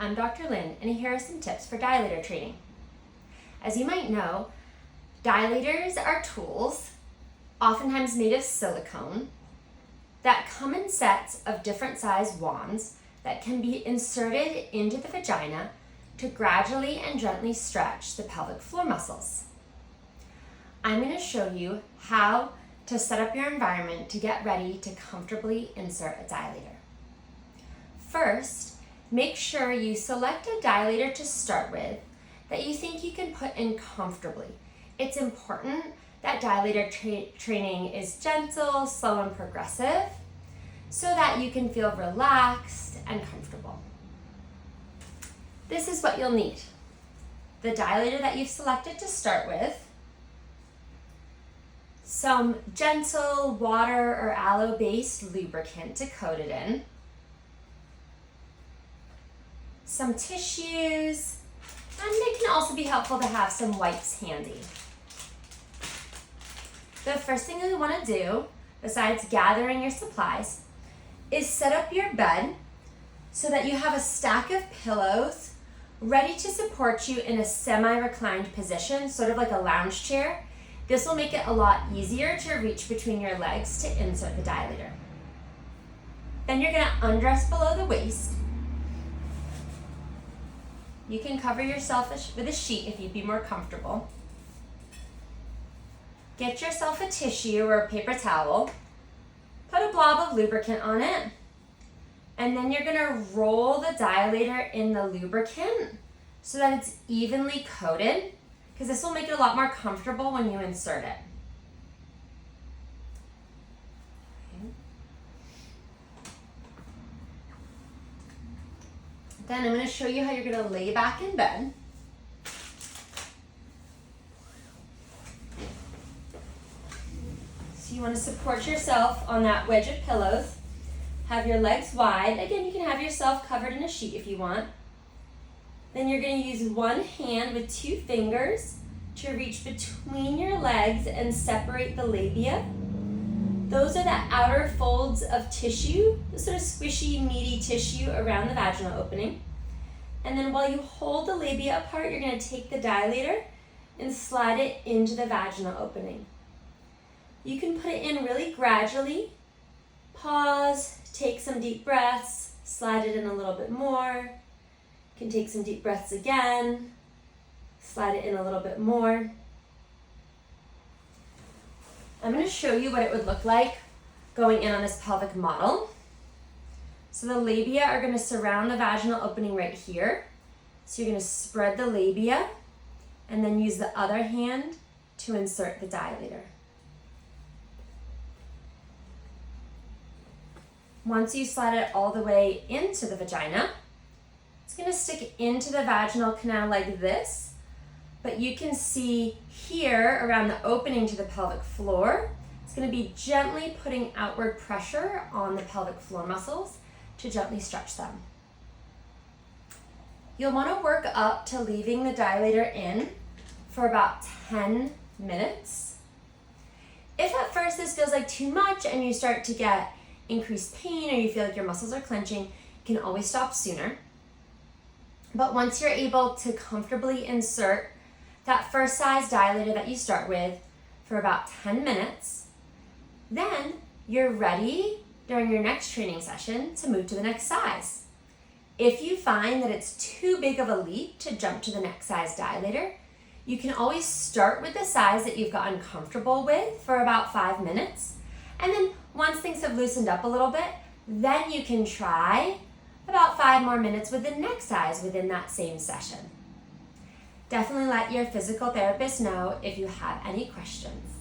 I'm Dr. Lynn, and here are some tips for dilator training. As you might know, dilators are tools, oftentimes made of silicone, that come in sets of different size wands that can be inserted into the vagina to gradually and gently stretch the pelvic floor muscles. I'm going to show you how to set up your environment to get ready to comfortably insert a dilator. First, make sure you select a dilator to start with that you think you can put in comfortably. It's important that dilator training is gentle, slow, and progressive so that you can feel relaxed and comfortable. This is what you'll need. The dilator that you've selected to start with, some gentle water or aloe-based lubricant to coat it in, some tissues, and it can also be helpful to have some wipes handy. The first thing we want to do, besides gathering your supplies, is set up your bed so that you have a stack of pillows ready to support you in a semi-reclined position, sort of like a lounge chair. This will make it a lot easier to reach between your legs to insert the dilator. Then you're going to undress below the waist. You can cover yourself with a sheet if you'd be more comfortable. Get yourself a tissue or a paper towel, put a blob of lubricant on it, and then you're gonna roll the dilator in the lubricant so that it's evenly coated, because this will make it a lot more comfortable when you insert it. Okay. Then I'm gonna show you how you're gonna lay back in bed. You want to support yourself on that wedge of pillows. Have your legs wide. Again, you can have yourself covered in a sheet if you want. Then you're going to use one hand with two fingers to reach between your legs and separate the labia. Those are the outer folds of tissue, the sort of squishy, meaty tissue around the vaginal opening. And then while you hold the labia apart, you're going to take the dilator and slide it into the vaginal opening. You can put it in really gradually. Pause, take some deep breaths, slide it in a little bit more. You can take some deep breaths again, slide it in a little bit more. I'm going to show you what it would look like going in on this pelvic model. So the labia are going to surround the vaginal opening right here. So you're going to spread the labia and then use the other hand to insert the dilator. Once you slide it all the way into the vagina, it's going to stick into the vaginal canal like this, but you can see here around the opening to the pelvic floor, it's going to be gently putting outward pressure on the pelvic floor muscles to gently stretch them. You'll want to work up to leaving the dilator in for about 10 minutes. If at first this feels like too much and you start to get increased pain or you feel like your muscles are clenching, you can always stop sooner. But once you're able to comfortably insert that first size dilator that you start with for about 10 minutes, then you're ready during your next training session to move to the next size. If you find that it's too big of a leap to jump to the next size dilator, you can always start with the size that you've gotten comfortable with for about 5 minutes. And then once things have loosened up a little bit, then you can try about 5 more minutes with the next size within that same session. Definitely let your physical therapist know if you have any questions.